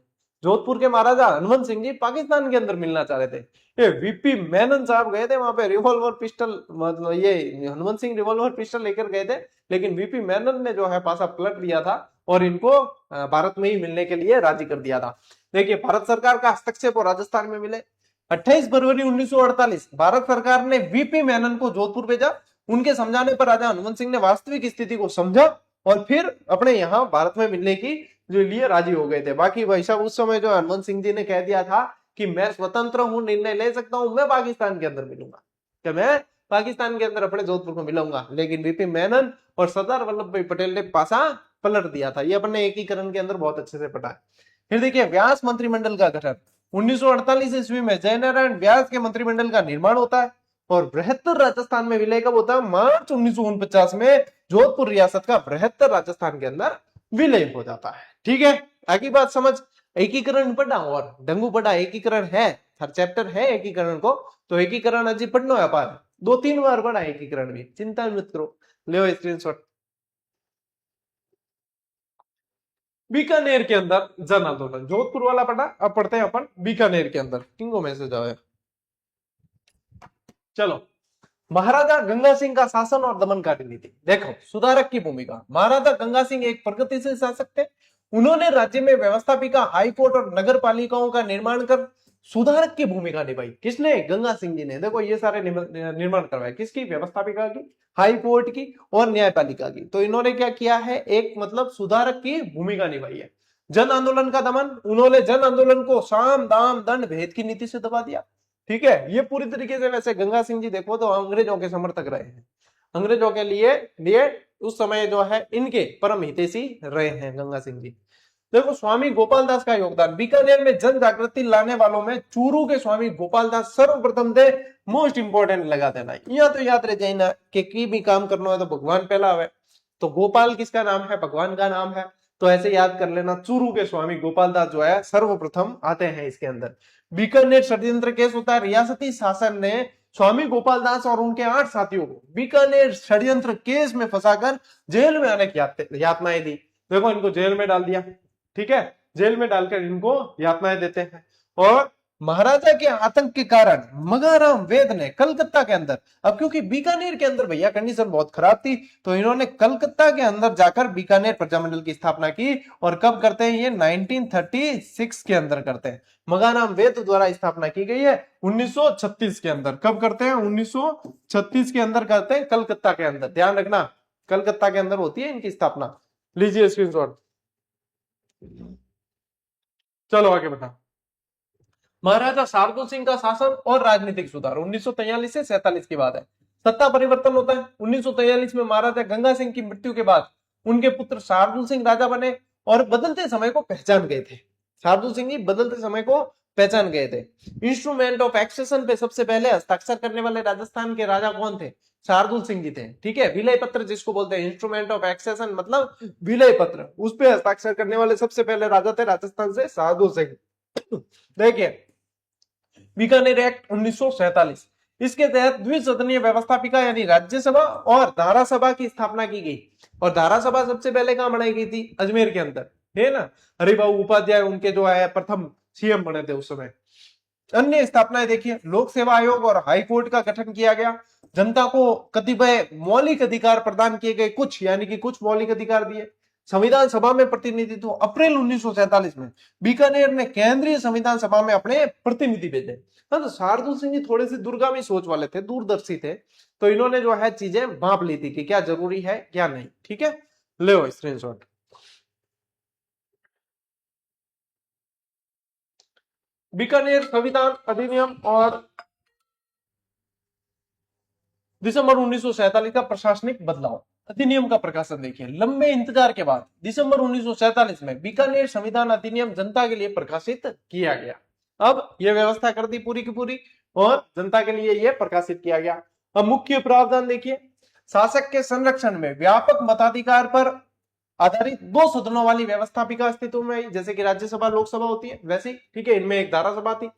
जोधपुर के महाराजा हनुवंत सिंह जी पाकिस्तान के अंदर मिलना चाह रहे थे। ये वीपी मेनन साहब गए थे वहां पे, रिवॉल्वर पिस्टल, मतलब ये हनुवंत सिंह रिवॉल्वर पिस्टल लेकर गए थे, लेकिन वीपी मेनन ने जो है पासा पलट दिया था और इनको भारत में ही मिलने के लिए राजी कर दिया था। देखिए भारत सरकार का हस्तक्षेप और राजस्थान में मिले। 28 फरवरी 1948 भारत सरकार ने वीपी मेनन को जोधपुर भेजा। उनके समझाने पर राजा हनुवंत सिंह ने वास्तविक स्थिति को समझा और फिर अपने यहाँ भारत में मिलने की जो लिए राजी हो गए थे। बाकी भाई साहब उस समय जो हनुवंत सिंह जी ने कह दिया था कि मैं स्वतंत्र हूं, निर्णय ले सकता हूं, मैं पाकिस्तान के अंदर मिलूंगा, कि मैं पाकिस्तान के अंदर अपने जोधपुर को मिलूंगा, लेकिन वीपी मेनन और सरदार वल्लभ भाई पटेल ने पासा पलट दिया था। ये अपने एकीकरण के अंदर बहुत अच्छे से पढ़ा है। फिर देखिए व्यास मंत्रिमंडल का गठन, 1948 ईस्वी में जयनारायण व्यास के मंत्रिमंडल का निर्माण होता है और बृहत्तर राजस्थान में विलय कब होता है, मार्च 1949 में जोधपुर रियासत का बृहत्तर राजस्थान के अंदर विलय हो जाता है, ठीक है। आगे बात समझ, एकीकरण पढ़ा और डंगू पढ़ा, एकीकरण है, हर चैप्टर है एकीकरण को, तो एकीकरण अजी पढ़ना है पार 2-3 बार पढ़ा एकीकरण भी, चिंता मत करो। ले स्क्रीनशॉट। बीकानेर के अंदर जन आंदोलन, जोधपुर वाला पढ़ा, अब पढ़ते हैं अपन बीकानेर के अंदर। किंगो मैसेज आया, चलो। महाराजा गंगा सिंह का शासन और दमनकारी नीति, देखो सुधारक की भूमिका। महाराजा गंगा सिंह एक प्रगतिशील शासक थे। उन्होंने राज्य में व्यवस्थापिका, हाईकोर्ट और नगर पालिकाओं का निर्माण कर सुधारक की भूमिका निभाई। किसने, गंगा सिंह जी ने। देखो ये सारे निर्माण करवाए, किसकी, व्यवस्थापिका की, हाई कोर्ट की और न्यायपालिका की। तो इन्होंने क्या किया है, एक मतलब सुधारक की भूमिका निभाई है। जन आंदोलन का दमन, उन्होंने जन आंदोलन को साम दाम दंड भेद की नीति से दबा दिया, ठीक है। ये पूरी तरीके से, वैसे गंगा सिंह जी देखो तो अंग्रेजों के समर्थक रहे हैं, अंग्रेजों के लिए उस समय जो है इनके परम हितैषी रहे हैं गंगा सिंह जी। देखो स्वामी गोपाल दास का योगदान, बीकानेर में जन जागृति लाने वालों में चूरू के स्वामी गोपाल दास सर्वप्रथम थे। मोस्ट इंपोर्टेंट लगा देना, यह तो याद रह जाए ना कि की भी काम करना है तो भगवान पहला है, तो गोपाल किसका नाम है, भगवान का नाम है, तो ऐसे याद कर लेना। चूरू के स्वामी गोपाल दास जो है सर्वप्रथम आते हैं इसके अंदर। बीकानेर षड्यंत्र केस होता है, रियासती शासन ने स्वामी गोपाल दास और उनके 8 साथियों को बीकानेर षड्यंत्र केस में फंसाकर जेल में आने की यातनाएं दी। देखो इनको जेल में डाल दिया, ठीक है, जेल में डालकर इनको यातनाएं देते हैं। और महाराजा के आतंक के कारण मगाराम वेद ने कलकत्ता के अंदर, अब क्योंकि बीकानेर के अंदर भैया कंडीशन बहुत खराब थी, तो इन्होंने कलकत्ता के अंदर जाकर बीकानेर प्रजामंडल की स्थापना की। और कब करते हैं ये, 1936 के अंदर करते हैं। मगाराम वेद द्वारा स्थापना की गई है 1936 के अंदर। कब करते हैं, 1936 के अंदर करते हैं, कलकत्ता के अंदर, ध्यान रखना कलकत्ता के अंदर होती है इनकी स्थापना। लीजिए स्क्रीनशॉट। चलो आगे बढ़ा। महाराजा शार्दुल सिंह का शासन और राजनीतिक सुधार, 1943 से 47 की बात है। सत्ता परिवर्तन होता है 1943 में महाराजा गंगा सिंह की मृत्यु के बाद उनके पुत्र शार्दुल सिंह राजा बने और बदलते समय को पहचान गए थे। शार्दुल सिंह जी बदलते समय को पहचान गए थे। इंस्ट्रूमेंट ऑफ एक्सेशन पे सबसे पहले हस्ताक्षर करने वाले राजस्थान के राजा कौन थे? शार्दुल सिंह जी थे। ठीक है, विलय पत्र जिसको बोलते हैं, इंस्ट्रूमेंट ऑफ एक्सेशन मतलब विलय पत्र, उस पे हस्ताक्षर करने वाले सबसे पहले राजा थे राजस्थान से शार्दुल सिंह। देखिए, बीकानेर एक्ट 1947, इसके तहत द्विसदनीय व्यवस्थापिका यानी राज्यसभा और धारासभा की स्थापना की गई। और धारासभा सबसे पहले कहां बनाई गई थी? अजमेर के अंदर, है ना। हरिभाऊ उपाध्याय उनके जो है प्रथम सीएम बने थे उस समय। अन्य स्थापनाएं देखिए, लोक सेवा आयोग और हाई कोर्ट का गठन किया गया। जनता को कतिपय मौलिक अधिकार प्रदान किए गए, कुछ यानी कि कुछ मौलिक अधिकार दिए। संविधान सभा में प्रतिनिधित्व, अप्रैल 1947 में बीकानेर ने केंद्रीय संविधान सभा में अपने प्रतिनिधि भेजे। हाँ, तो शार्दुल सिंह जी थोड़े से दूरगामी सोच वाले थे, दूरदर्शी थे, तो इन्होंने जो है चीजें भांप ली थी कि क्या जरूरी है क्या नहीं। ठीक है, ले स्क्रीनशॉट। बीकानेर संविधान अधिनियम और दिसंबर 1947 का प्रशासनिक बदलाव अधिनियम का प्रकाशन देखिए। लंबे इंतजार के बाद दिसंबर 1947 में बीकानेर संविधान अधिनियम जनता के लिए प्रकाशित किया गया। अब यह व्यवस्था कर दी पूरी की पूरी और जनता के लिए यह प्रकाशित किया गया। अब मुख्य प्रावधान देखिए, शासक के संरक्षण में व्यापक मताधिकार पर आधारित 2 सदनों वाली व्यवस्थापिका अस्तित्व में आई, जैसे कि राज्यसभा लोकसभा होती है वैसे ही। ठीक है, इनमें एक धारासभा थी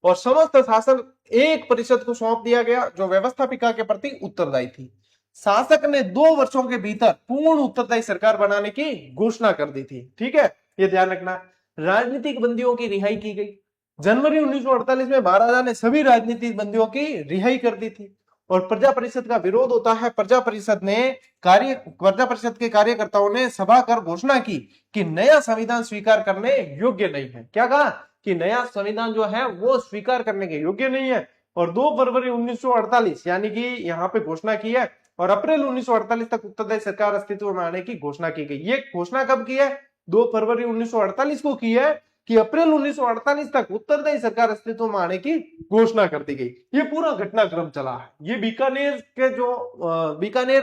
और समस्त शासन एक परिषद को सौंप दिया गया जो व्यवस्थापिका के प्रति उत्तरदायी थी। शासक ने 2 वर्षों के भीतर पूर्ण उत्तरदायी सरकार बनाने की घोषणा कर दी थी। ठीक है, ये ध्यान रखना। राजनीतिक बंदियों की रिहाई की गई। जनवरी 1948 में महाराजा ने सभी राजनीतिक बंदियों की रिहाई कर दी थी और प्रजा परिषद का विरोध होता है। प्रजा परिषद के कार्यकर्ताओं ने सभा कर घोषणा की कि नया संविधान स्वीकार करने योग्य नहीं है। क्या कहा? कि नया संविधान जो है वो स्वीकार करने के योग्य नहीं है। और 2 फरवरी 1948 यानी कि यहाँ पे घोषणा की है और अप्रैल 1948 तक उत्तरदायी सरकार अस्तित्व में आने की घोषणा की गई। ये घोषणा कब की है? 2 फरवरी 1948 को की है कि अप्रैल 1948 तक उत्तरदायी सरकार अस्तित्व में आने की घोषणा कर दी गई। ये पूरा घटनाक्रम चला है। ये बीकानेर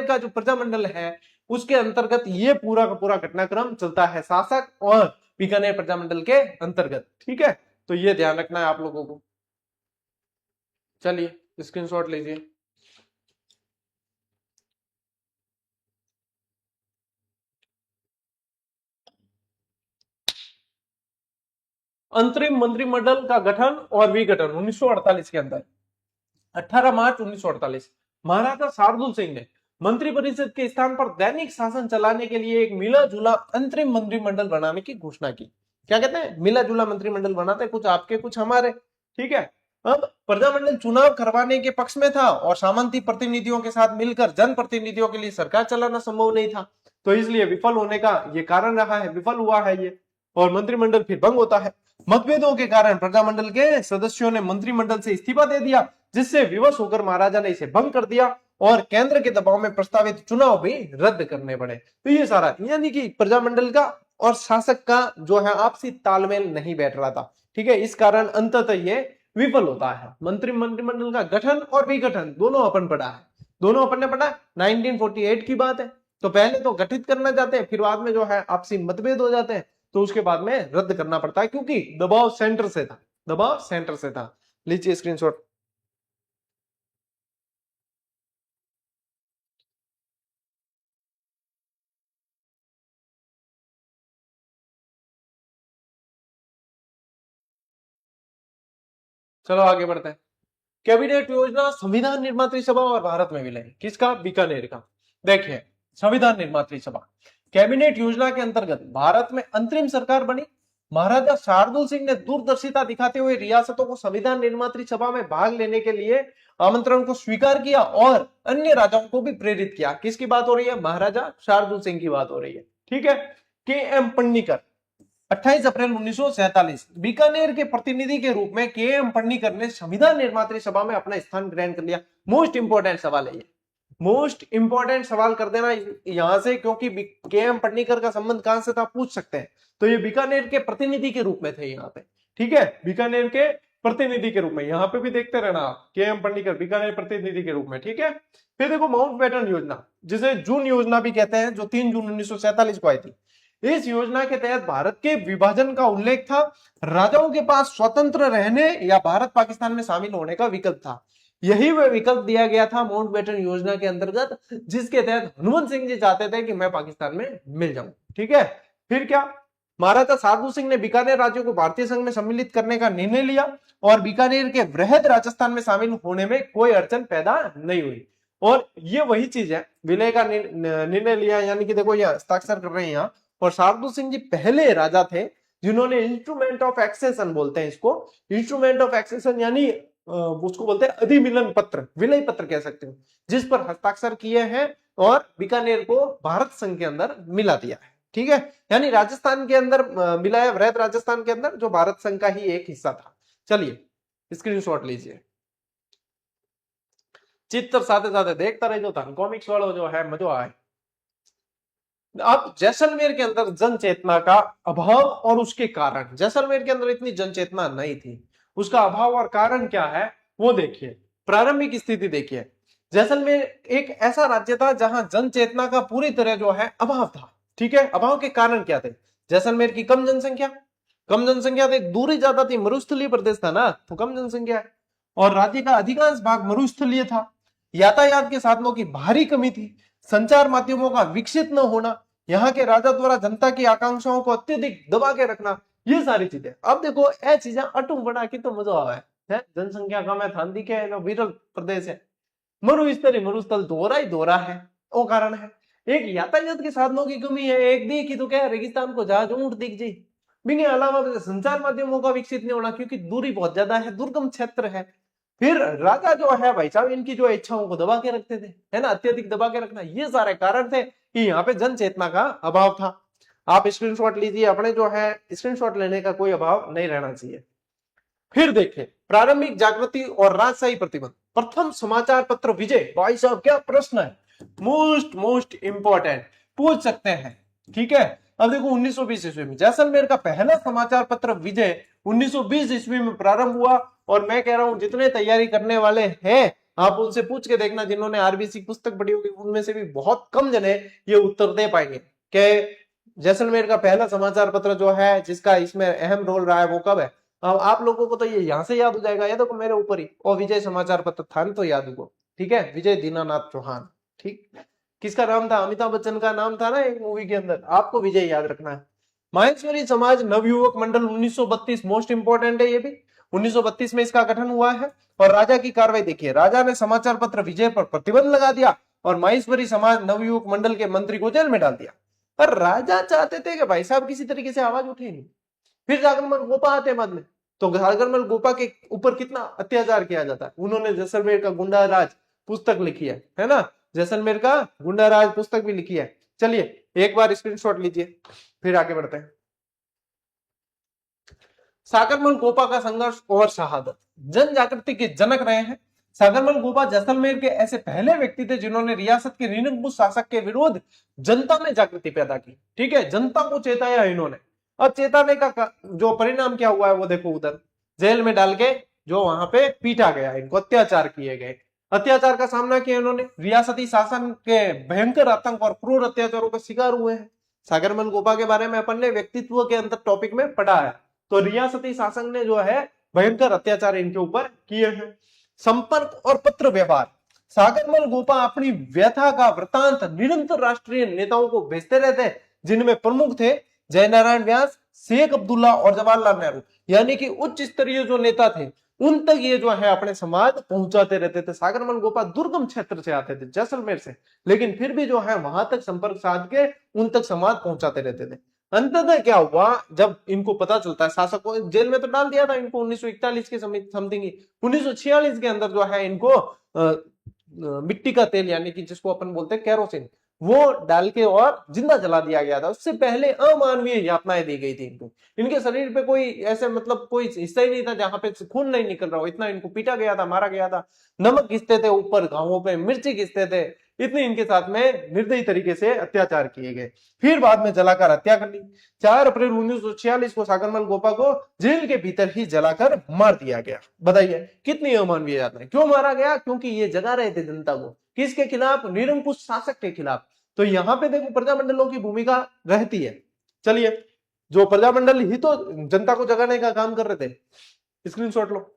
का जो प्रजामंडल है उसके अंतर्गत ये पूरा का पूरा घटनाक्रम चलता है, शासक और बीकानेर प्रजामंडल के अंतर्गत। ठीक है, तो ये ध्यान रखना है आप लोगों को। चलिए स्क्रीनशॉट लीजिए। अंतरिम मंत्रिमंडल का गठन और विघटन 1948 के अंदर। 18 मार्च 1948 महाराजा शार्दुल सिंह ने मंत्रिपरिषद के स्थान पर दैनिक शासन चलाने के लिए एक मिला जुला अंतरिम मंत्रिमंडल बनाने की घोषणा की। क्या कहते हैं? मिला जुला मंत्रिमंडल बनाते, कुछ आपके कुछ हमारे। ठीक है, अब प्रजामंडल चुनाव करवाने के पक्ष में था और सामंती प्रतिनिधियों के साथ मिलकर जन प्रतिनिधियों के लिए सरकार चलाना संभव नहीं था, तो इसलिए विफल होने का ये कारण रहा है, विफल हुआ है ये, और मंत्रिमंडल फिर भंग होता है। मतभेदों के कारण प्रजामंडल के सदस्यों ने मंत्रिमंडल से इस्तीफा दे दिया, जिससे विवश होकर महाराजा ने इसे भंग कर दिया और केंद्र के दबाव में प्रस्तावित चुनाव भी रद्द करने पड़े। तो ये सारा यानी कि प्रजामंडल का और शासक का जो है आपसी तालमेल नहीं बैठ रहा था। ठीक है, इस कारण अंततः ये विफल होता है। मंत्रिमंडल का गठन और विघटन दोनों अपन पढ़ा है, दोनों अपन ने पढ़ा। 1948 की बात है, तो पहले तो गठित करना चाहते हैं, फिर बाद में जो है आपसी मतभेद हो जाते हैं, तो उसके बाद में रद्द करना पड़ता है क्योंकि दबाव सेंटर से था, दबाव सेंटर से था। लीजिए स्क्रीनशॉट। चलो आगे बढ़ते हैं। कैबिनेट योजना संविधान निर्मात्री सभा और भारत में विलय किसका? बीकानेर का। देखिए, संविधान निर्मात्री सभा कैबिनेट योजना के अंतर्गत भारत में अंतरिम सरकार बनी। महाराजा शार्दुल सिंह ने दूरदर्शिता दिखाते हुए रियासतों को संविधान निर्मात्री सभा में भाग लेने के लिए आमंत्रण को स्वीकार किया और अन्य राजाओं को भी प्रेरित किया। किसकी बात हो रही है? महाराजा शार्दुल सिंह की बात हो रही है। ठीक है, के एम पन्नीकर 28 अप्रैल 1947 बीकानेर के प्रतिनिधि के रूप में के एम पन्नीकर ने संविधान निर्मात्री सभा में अपना स्थान ग्रहण कर लिया। मोस्ट इंपोर्टेंट सवाल है ये, मोस्ट इंपोर्टेंट सवाल कर देना यहां से, क्योंकि के एम पन्नीकर का संबंध कहां से था पूछ सकते हैं। तो ये बीकानेर के प्रतिनिधि के रूप में थे यहाँ पे। ठीक है, बीकानेर के प्रतिनिधि के रूप में, यहाँ पे भी देखते रहना आप, के.एम. पन्नीकर बीकानेर प्रतिनिधि के रूप में, ठीक है। फिर देखो माउंटबेटन योजना, जिसे जून योजना भी कहते हैं, जो 3 जून 1947 को आई थी। इस योजना के तहत भारत के विभाजन का उल्लेख था, राजाओं के पास स्वतंत्र रहने या भारत पाकिस्तान में शामिल होने का विकल्प था। यही वह विकल्प दिया गया था माउंटबेटन योजना के अंतर्गत, जिसके तहत हनुमंत सिंह जी चाहते थे कि मैं पाकिस्तान में मिल जाऊं, ठीक है। फिर क्या, महाराजा साधु सिंह ने बीकानेर राज्य को भारतीय संघ में सम्मिलित करने का निर्णय लिया और बीकानेर के वृहद राजस्थान में शामिल होने में कोई अड़चन पैदा नहीं हुई। और ये वही चीज है, विलय का निर्णय लिया, यानी कि देखो ये हस्ताक्षर कर रहे हैं यहाँ। और साधु सिंह जी पहले राजा थे जिन्होंने इंस्ट्रूमेंट ऑफ एक्सेशन बोलते हैं इसको, इंस्ट्रूमेंट ऑफ एक्सेशन यानी उसको बोलते हैं अधिमिलन पत्र, विलय पत्र कह सकते हो, जिस पर हस्ताक्षर किए हैं और बीकानेर को भारत संघ के अंदर मिला दिया है, ठीक है। यानी राजस्थान के अंदर मिलाया, वृहद राजस्थान के अंदर, जो भारत संघ का ही एक हिस्सा था। चलिए स्क्रीनशॉट लीजिए, चित्र साथे साथे देखता रहे, जो धन कॉमिक्स वालों जो है मजा आए। अब जैसलमेर के अंदर जन चेतना का अभाव और उसके कारण, जैसलमेर के अंदर इतनी जन चेतना नहीं थी, उसका अभाव और कारण क्या है वो देखिए। प्रारंभिक स्थिति देखिए, जैसलमेर एक ऐसा राज्य था जहां जन चेतना का पूरी तरह जो है अभाव था, ठीक है। अभाव के कारण क्या थे? जैसलमेर की कम जनसंख्या थी, दूरी ज्यादा थी, मरुस्थलीय प्रदेश था ना, तो कम जनसंख्या है, और राज्य का अधिकांश भाग मरुस्थलीय था। यातायात के साधनों की भारी कमी थी, संचार माध्यमों का विकसित न होना, यहाँ के राजा द्वारा जनता की आकांक्षाओं को अत्यधिक दबा के रखना, ये सारी चीजें। अब देखो ये चीजें अटू बना के तो मजा आवा है, जनसंख्या कम है, थांदी के है, विरल प्रदेश है, मरुस्थल दोहरा ही दोहरा है, वो कारण है। एक यातायात के साधनों की कमी है, एक दी की तो क्या रेगिस्तान को जहाज ऊंट दिख जाए, बिना अलावा संचार माध्यमों का विकसित नहीं होना, क्योंकि दूरी बहुत ज्यादा है, दुर्गम क्षेत्र है। फिर राजा जो है भाई साहब इनकी जो इच्छाओं को दबा के रखते थे, है ना, अत्यधिक दबा के रखना, ये सारे कारण थे कि यहाँ पे जन चेतना का अभाव था। आप स्क्रीनशॉट लीजिए, अपने जो है स्क्रीनशॉट लेने का कोई अभाव नहीं रहना चाहिए। फिर देखें प्रारंभिक जागृति और राजशाही प्रतिबंध। प्रथम समाचार पत्र विजय, भाई साहब क्या प्रश्न है, मोस्ट इंपॉर्टेंट, पूछ सकते हैं, ठीक है। अब देखो 1920 ईस्वी में जैसलमेर का पहला समाचार पत्र विजय 1920 ईस्वी में प्रारंभ हुआ, और मैं कह रहा हूं जितने तैयारी करने वाले हैं आप उनसे पूछ के देखना, जिन्होंने आरबीसी पुस्तक पढ़ी होगी उनमें से भी बहुत कम जने ये उत्तर दे पाएंगे कि जैसलमेर का पहला समाचार पत्र जो है जिसका इसमें अहम रोल रहा है वो कब है। अब आप लोगों को तो ये यहां से याद हो जाएगा, ये देखो मेरे ऊपर ही, और विजय समाचार पत्र था तो याद होगा, ठीक है, विजय दीनानाथ चौहान, ठीक। किसका नाम था? अमिताभ बच्चन का नाम था ना एक मूवी के अंदर, आपको विजय याद रखना है। माहेश्वरी समाज नवयुवक मंडल 1932, मोस्ट इंपोर्टेंट है ये भी, 1932 में इसका गठन हुआ है। और राजा की कार्रवाई देखिए, राजा ने समाचार पत्र विजय पर प्रतिबंध लगा दिया और माहेश्वरी समाज नवयुवक मंडल के मंत्री को जेल में डाल दिया। पर राजा चाहते थे कि भाई साहब किसी तरीके से आवाज उठे नहीं। फिर जागरमल गोपा आते बाद में, तो जागरमल गोपा के ऊपर कितना अत्याचार किया जाता है। उन्होंने जैसलमेर का गुंडा राज पुस्तक लिखी है ना, जैसलमेर का गुंडा राज पुस्तक भी लिखी है। चलिए एक बार स्क्रीनशॉट लीजिए, फिर आगे बढ़ते हैं। सागरमल गोपा का संघर्ष और शहादत, जन जागृति के जनक रहे हैं। सागरमल गोपा जैसलमेर के ऐसे पहले व्यक्ति थे जिन्होंने रियासत के ऋणग्रस्त शासक के विरोध जनता में जागृति पैदा की, ठीक है, जनता को चेताया इन्होंने। अब चेताने का जो परिणाम क्या हुआ है वो देखो, उधर जेल में डाल के जो वहां पे पीटा गया, इनको अत्याचार किए गए, अत्याचार का सामना किया इन्होंने, रियासती शासन के भयंकर आतंक और क्रूर अत्याचारों का शिकार हुए हैं। सागरमल गोपा के बारे में अपन ने व्यक्तित्व के अंदर टॉपिक में पढ़ा है। तो रियासती शासन ने जो है भयंकर अत्याचार इनके ऊपर किए हैं। संपर्क और पत्र व्यवहार, सागरमल गोपा अपनी व्यथा का वृतांत निरंतर राष्ट्रीय नेताओं को भेजते रहते, जिनमें प्रमुख थे जयनारायण व्यास, शेख अब्दुल्ला और जवाहरलाल नेहरू, यानी कि उच्च स्तरीय जो नेता थे उन तक ये जो है अपने समाज पहुंचाते रहते थे। सागरमल गोपा दुर्गम क्षेत्र से आते थे, जैसलमेर से, लेकिन फिर भी जो है वहां तक संपर्क साध के उन तक समाज पहुंचाते रहते थे। अंततः क्या हुआ, जब इनको पता चलता है, शासकों जेल में तो डाल दिया था इनको 1941 के समथिंग, 1946 के अंदर जो है इनको मिट्टी का तेल यानी कि जिसको अपन बोलते हैं केरोसिन, वो डाल के और जिंदा जला दिया गया था। उससे पहले अमानवीय यातनाएं दी गई थी इनको, इनके शरीर पे कोई ऐसे मतलब कोई हिस्सा ही नहीं था जहां पे खून नहीं निकल रहा हो, इतना इनको पीटा गया था, मारा गया था। नमक घिसते थे ऊपर घावों पे, मिर्ची घिसते थे, इतने इनके साथ में निर्दयी तरीके से अत्याचार किए गए। फिर बाद में जलाकर हत्या कर ली। 4 अप्रैल 1946 को सागरमल गोपा को जेल के भीतर ही जलाकर मार दिया गया। बताइए कितनी अमानवीय यातना है। क्यों मारा गया? क्योंकि ये जगा रहे थे जनता को। किसके खिलाफ? निरंकुश शासक के खिलाफ। तो यहां पे देखो प्रजामंडलों की भूमिका रहती है। चलिए, जो प्रजामंडल ही तो जनता को जगाने का काम कर रहे थे। स्क्रीनशॉट लो।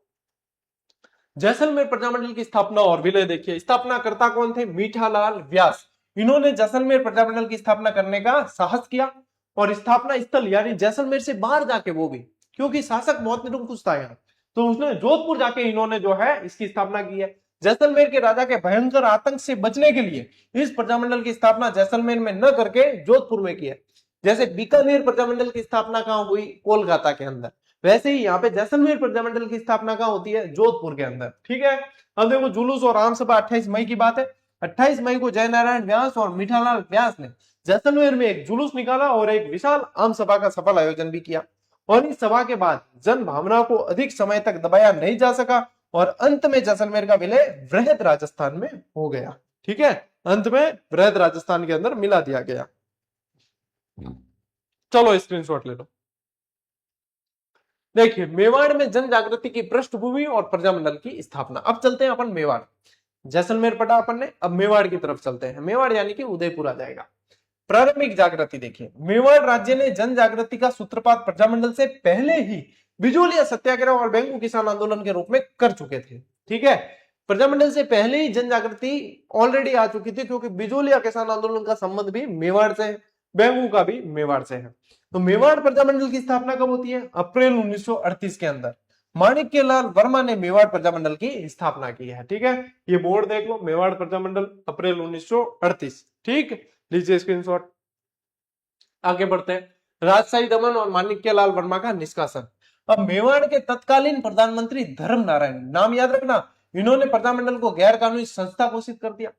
जैसलमेर प्रजामंडल की स्थापना और विलय देखिए। स्थापनाकर्ता कौन थे? मीठालाल व्यास। इन्होंने जैसलमेर प्रजामंडल की स्थापना करने का साहस किया और स्थापना स्थल यानी जैसलमेर से बाहर जाके, वो भी क्योंकि शासक बहुत निरंकुश था यहाँ, तो उसने जोधपुर जाके इन्होंने जो है इसकी स्थापना की है। जैसलमेर के राजा के भयंकर आतंक से बचने के लिए इस प्रजामंडल की स्थापना जैसलमेर में न करके जोधपुर में की है। जैसे बीकानेर प्रजामंडल की स्थापना कहां हुई? कोलकाता के अंदर। वैसे ही यहाँ पे जैसलमेर प्रजामंडल की स्थापना कहां होती है? जोधपुर के अंदर। ठीक है। अब देखो जुलूस और आम सभा 28 मई की बात है। 28 मई को जयनारायण व्यास और मीठालाल व्यास ने जैसलमेर में एक जुलूस निकाला और एक विशाल आम सभा का सफल आयोजन भी किया। और इस सभा के बाद जन भावना को अधिक समय तक दबाया नहीं जा सका और अंत में जैसलमेर का विलय वृहद राजस्थान में हो गया। ठीक है, अंत में वृहद राजस्थान के अंदर मिला दिया गया। चलो स्क्रीनशॉट ले लो। देखिए, मेवाड़ में जन जागृति की पृष्ठभूमि और प्रजामंडल की स्थापना। अब चलते हैं अपन मेवाड़। जैसलमेर पढ़ा अपन ने, अब मेवाड़ की तरफ चलते हैं। मेवाड़ यानी कि उदयपुर आ जाएगा। प्रारंभिक जागृति देखिए, मेवाड़ राज्य ने जन जागृति का सूत्रपात प्रजामंडल से पहले ही बिजोलिया सत्याग्रह और बेंगू किसान आंदोलन के रूप में कर चुके थे। ठीक है, प्रजामंडल से पहले ही जन जागृति ऑलरेडी आ चुकी थी, क्योंकि बिजोलिया किसान आंदोलन का संबंध भी मेवाड़ से है, बेंगू का भी मेवाड़ से है। तो मेवाड़ प्रजामंडल की स्थापना कब होती है? अप्रैल 1938 के अंदर माणिक्यलाल वर्मा ने मेवाड़ प्रजामंडल की स्थापना की है। ठीक है, ये बोर्ड देख लो, मेवाड़ प्रजामंडल अप्रैल 1938। ठीक, लीजिए स्क्रीनशॉट। आगे बढ़ते हैं। राजशाही दमन और माणिक्यलाल वर्मा का निष्कासन। अब मेवाड़ के तत्कालीन प्रधानमंत्री धर्म नारायण, नाम याद रखना, इन्होंने प्रजामंडल को गैर कानूनी संस्था घोषित कर दिया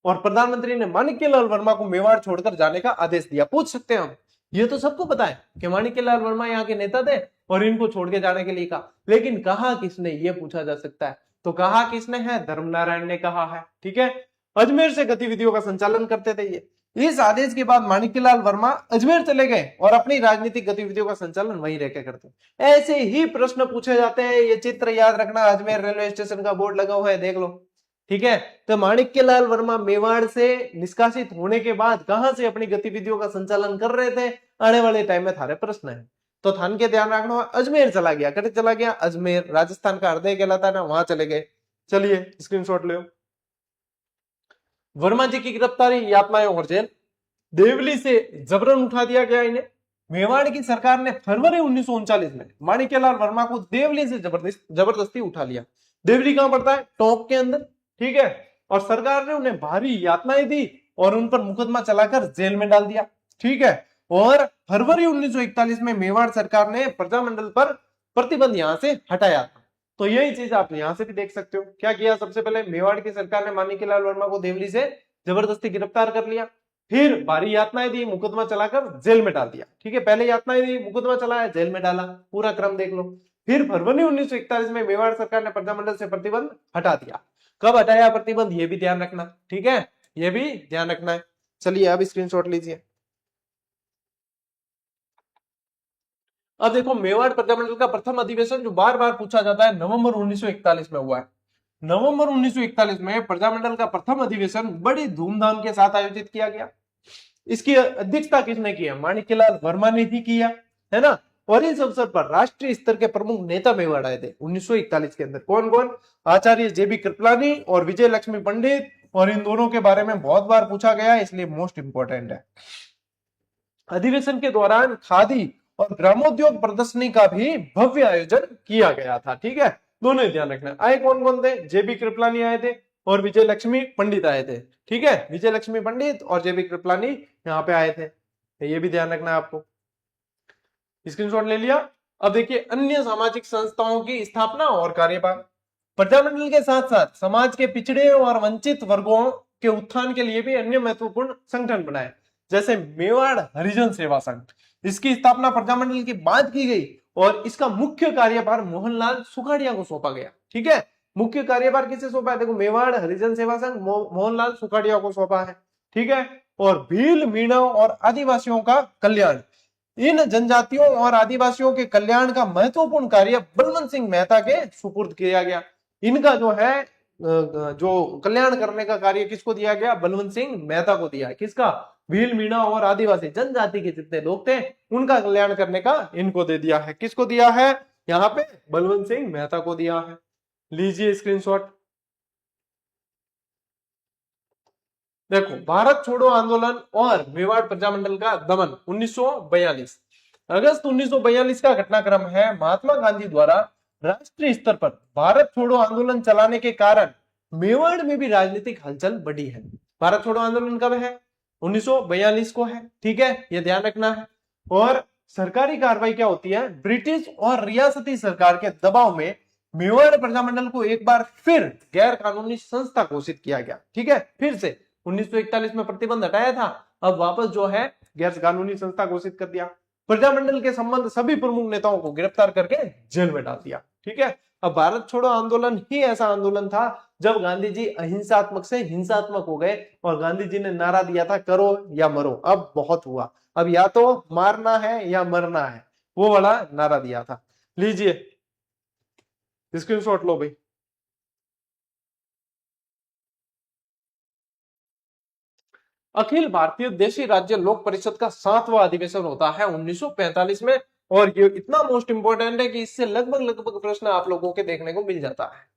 और प्रधानमंत्री ने माणिक्यलाल वर्मा को मेवाड़ छोड़कर जाने का आदेश दिया। पूछ सकते हैं हम, ये तो सबको पता है कि माणिक्यलाल वर्मा यहाँ के नेता थे और इनको छोड़ के जाने के लिए कहा, लेकिन कहा किसने, ये पूछा जा सकता है। तो कहा किसने है? धर्मनारायण ने कहा है। ठीक है, अजमेर से गतिविधियों का संचालन करते थे ये। इस आदेश के बाद माणिक्यलाल वर्मा अजमेर चले गए और अपनी राजनीतिक गतिविधियों का संचालन वहीं रहकर करते। ऐसे ही प्रश्न पूछे जाते हैं। ये चित्र याद रखना, अजमेर रेलवे स्टेशन का बोर्ड लगा हुआ है, देख लो। ठीक है, तो माणिक्यलाल वर्मा मेवाड़ से निष्कासित होने के बाद कहां से अपनी गतिविधियों का संचालन कर रहे थे? आने वाले टाइम में थारे प्रश्न है, तो थान के ध्यान रखना। अजमेर चला गया, कटे चला गया? अजमेर, राजस्थान का हृदय कहलाता है ना, वहां चले गए। चलिए स्क्रीनशॉट लो। वर्मा जी की गिरफ्तारी, यातनाएं और जेल। देवली से जबरन उठा दिया गया इन्हें। मेवाड़ की सरकार ने फरवरी 1939 में माणिक्यलाल वर्मा को देवली से जबरदस्ती उठा लिया। देवली कहां पड़ता है? टोंक के अंदर। ठीक है, और सरकार ने उन्हें भारी यातनाएं दी और उन पर मुकदमा चलाकर जेल में डाल दिया। ठीक है, और फरवरी 1941 में मेवाड़ सरकार ने प्रजामंडल पर प्रतिबंध यहां से हटाया था। तो यही चीज आप यहां से भी देख सकते हो। क्या किया? सबसे पहले मेवाड़ की सरकार ने माणिक्यलाल वर्मा को देवली से जबरदस्ती गिरफ्तार कर लिया, फिर भारी यातनाएं दी, मुकदमा चलाकर जेल में डाल दिया। ठीक है, पहले यातनाएं दी, मुकदमा चलाया, जेल में डाला, पूरा क्रम देख लो। फिर फरवरी 1941 में मेवाड़ सरकार ने प्रजामंडल से प्रतिबंध हटा दिया। कब हटाया प्रतिबंध, ये भी ध्यान रखना। ठीक है, ये भी ध्यान रखना है। चलिए अब स्क्रीनशॉट लीजिए। अब देखो, मेवाड़ प्रजामंडल का प्रथम अधिवेशन जो बार बार पूछा जाता है, नवंबर 1941 में हुआ है। नवंबर 1941 में प्रजामंडल का प्रथम अधिवेशन बड़ी धूमधाम के साथ आयोजित किया गया। इसकी अध्यक्षता किसने की है? माणिक्यलाल वर्मा ने ही किया, है ना। और इस अवसर पर राष्ट्रीय स्तर के प्रमुख नेता मेवाड़ आए थे 1941 के अंदर। कौन कौन? आचार्य जेबी कृपलानी और विजय लक्ष्मी पंडित, और इन दोनों के बारे में बहुत बार पूछा गया है, इसलिए मोस्ट इंपोर्टेंट है। अधिवेशन के दौरान खादी और ग्रामोद्योग प्रदर्शनी का भी भव्य आयोजन किया गया था। ठीक है, दोनों ही ध्यान रखना। आए कौन कौन थे? जेबी कृपलानी आए थे और विजय लक्ष्मी पंडित आए थे। ठीक है, विजय लक्ष्मी पंडित और जेबी कृपलानी यहाँ पे आए थे, ये भी ध्यान रखना है आपको। स्क्रीनशॉट ले लिया। अब देखिए, अन्य सामाजिक संस्थाओं की स्थापना और कार्यभार। प्रजामंडल के साथ साथ समाज के पिछड़े और वंचित वर्गों के उत्थान के लिए भी अन्य महत्वपूर्ण संगठन बनाए, जैसे मेवाड़ हरिजन सेवा संघ। इसकी स्थापना प्रजामंडल की बाद की गई और इसका मुख्य कार्यभार मोहनलाल सुखाड़िया को सौंपा गया। ठीक है, मुख्य कार्यभार किसे सौंपा है? देखो मेवाड़ हरिजन सेवा संघ मोहनलाल सुखाड़िया को सौंपा है, ठीक है। और भील, मीणा और आदिवासियों का कल्याण, इन जनजातियों और आदिवासियों के कल्याण का महत्वपूर्ण कार्य बलवंत सिंह मेहता के सुपुर्द किया गया। इनका जो है जो कल्याण करने का कार्य किसको दिया गया? बलवंत सिंह मेहता को दिया। किसका? भील, मीणा और आदिवासी जनजाति के जितने लोग थे उनका कल्याण करने का इनको दे दिया है। किसको दिया है? यहाँ पे बलवंत सिंह मेहता को दिया है। लीजिए स्क्रीनशॉट। देखो, भारत छोड़ो आंदोलन और मेवाड़ प्रजामंडल का दमन 1942। अगस्त 1942 का घटनाक्रम है। महात्मा गांधी द्वारा राष्ट्रीय स्तर पर भारत छोड़ो आंदोलन चलाने के कारण मेवाड़ में भी राजनीतिक हलचल बढ़ी है। भारत छोड़ो आंदोलन कब है? 1942 को है, ठीक है, ये ध्यान रखना है। और सरकारी कार्रवाई क्या होती है? ब्रिटिश और रियासती सरकार के दबाव में मेवाड़ प्रजामंडल को एक बार फिर गैर कानूनी संस्था घोषित किया गया, ठीक है। फिर से 1941 में प्रतिबंध हटाया था, अब वापस जो है गैर कानूनी संस्था घोषित कर दिया। प्रजामंडल के संबंध सभी प्रमुख नेताओं को गिरफ्तार करके जेल में डाल दिया, ठीक है। अब भारत छोड़ो आंदोलन ही ऐसा आंदोलन था जब गांधी जी अहिंसात्मक से हिंसात्मक हो गए और गांधी जी ने नारा दिया था, करो या मरो। अब बहुत हुआ, अब या तो मारना है या मरना है, वो वाला नारा दिया था। लीजिए स्क्रीनशॉट लो भाई। अखिल भारतीय देशी राज्य लोक परिषद का 7वां अधिवेशन होता है 1945 में, और ये इतना मोस्ट इंपोर्टेंट है कि इससे लगभग प्रश्न आप लोगों के देखने को मिल जाता है।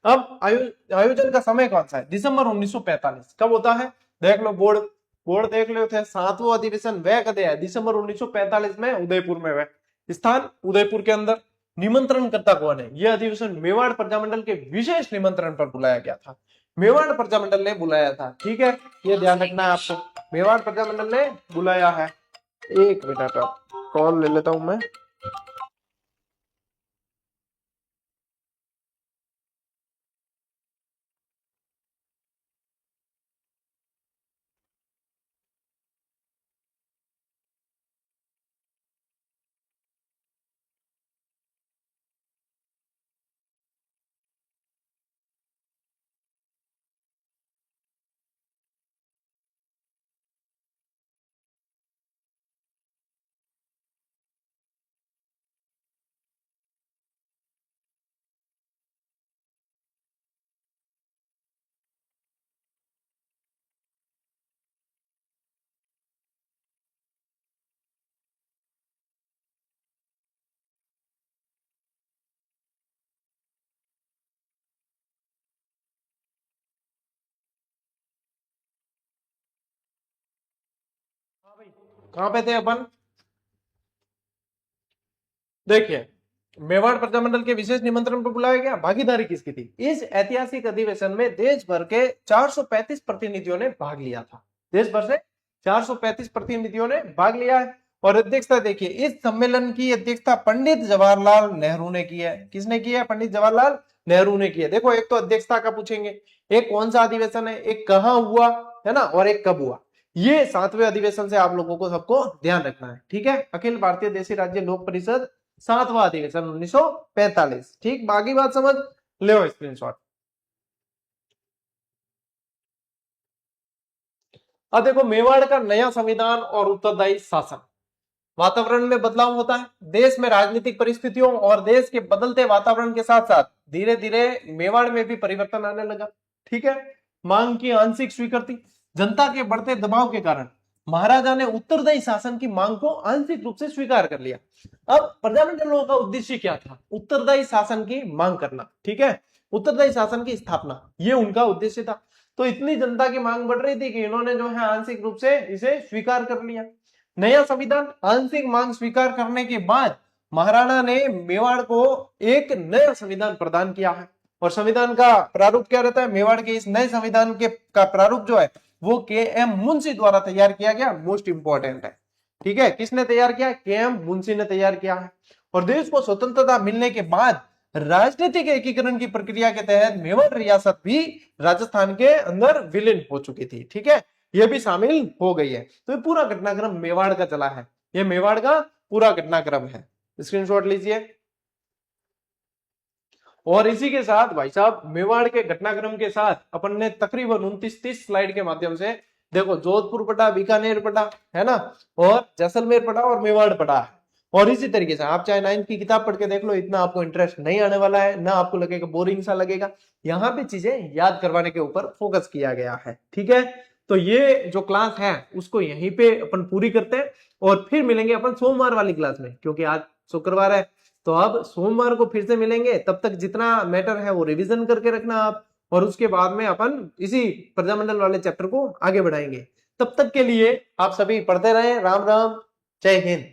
अब आयोजन का समय कौन सा है? दिसंबर 1945। कब होता है? देख लो, बोर्ड बोर्ड देख लो थे। 7वां अधिवेशन वह कदे है? दिसंबर 1945 में उदयपुर में। वह स्थान उदयपुर के अंदर। निमंत्रणकर्ता कौन है? यह अधिवेशन मेवाड़ प्रजामंडल के विशेष निमंत्रण पर बुलाया गया था। मेवाड़ प्रजामंडल ने बुलाया था, ठीक है, ये ध्यान रखना है आपको। मेवाड़ प्रजामंडल ने बुलाया है। एक मिनट कॉल ले लेता हूं मैं। हाँ भाई, कहां पे थे अपन? देखिए, मेवाड़ प्रजामंडल के विशेष निमंत्रण पर बुलाया गया। भागीदारी किसकी थी? इस ऐतिहासिक अधिवेशन में देश भर के 435 प्रतिनिधियों ने भाग लिया था। देश भर से 435 प्रतिनिधियों ने भाग लिया है। और अध्यक्षता देखिए, इस सम्मेलन की अध्यक्षता पंडित जवाहरलाल नेहरू ने की है। किसने की है? पंडित जवाहरलाल नेहरू ने की है। देखो, एक तो अध्यक्षता का पूछेंगे, एक कौन सा अधिवेशन है, एक कहां हुआ है ना, और एक कब हुआ। ये 7वें अधिवेशन से आप लोगों को सबको ध्यान रखना है, ठीक है। अखिल भारतीय देशी राज्य लोक परिषद 7वां अधिवेशन 1945, ठीक। बाकी बात समझ ले स्क्रीनशॉट। अब देखो, मेवाड़ का नया संविधान और उत्तरदायी शासन। वातावरण में बदलाव होता है। देश में राजनीतिक परिस्थितियों और देश के बदलते वातावरण के साथ साथ धीरे धीरे मेवाड़ में भी परिवर्तन आने लगा, ठीक है। मांग की आंशिक स्वीकृति। जनता के बढ़ते दबाव के कारण महाराजा ने उत्तरदायी शासन की मांग को आंशिक रूप से स्वीकार कर लिया। अब प्रजामंडलों का उद्देश्य क्या था? उत्तरदायी शासन की मांग करना, ठीक है, उत्तरदायी शासन की स्थापना, ये उनका उद्देश्य था। तो इतनी जनता की मांग बढ़ रही थी कि इन्होंने जो है आंशिक रूप से इसे स्वीकार कर लिया। नया संविधान। आंशिक मांग स्वीकार करने के बाद महाराणा ने मेवाड़ को एक नया संविधान प्रदान किया है। और संविधान का प्रारूप क्या रहता है? मेवाड़ के इस नए संविधान के का प्रारूप जो है वो के.एम. मुंशी द्वारा तैयार किया गया। मोस्ट इंपॉर्टेंट है, ठीक है। किसने तैयार किया? के.एम. मुंशी ने तैयार किया है। और देश को स्वतंत्रता मिलने के बाद राजनीतिक एकीकरण की प्रक्रिया के तहत मेवाड़ रियासत भी राजस्थान के अंदर विलीन हो चुकी थी, ठीक है, ये भी शामिल हो गई है। तो ये पूरा घटनाक्रम मेवाड़ का चला है, ये मेवाड़ का पूरा घटनाक्रम है। स्क्रीनशॉट लीजिए। और इसी के साथ भाई साहब मेवाड़ के घटनाक्रम के साथ अपन ने तकरीबन 29-30 स्लाइड के माध्यम से देखो जोधपुर पढ़ा, बीकानेर पढ़ा, है ना, और जैसलमेर पढ़ा और मेवाड़ पढ़ा है। और इसी तरीके से आप चाहे 9th की किताब पढ़ के देख लो, इतना आपको इंटरेस्ट नहीं आने वाला है, ना आपको लगेगा बोरिंग सा लगेगा। यहाँ पे चीजें याद करवाने के ऊपर फोकस किया गया है, ठीक है। तो ये जो क्लास है उसको यहीं पे अपन पूरी करते हैं और फिर मिलेंगे अपन सोमवार वाली क्लास में, क्योंकि आज शुक्रवार है। तो अब सोमवार को फिर से मिलेंगे, तब तक जितना मैटर है वो रिवीजन करके रखना आप, और उसके बाद में अपन इसी प्रजामंडल वाले चैप्टर को आगे बढ़ाएंगे। तब तक के लिए आप सभी पढ़ते रहें। राम राम, जय हिंद।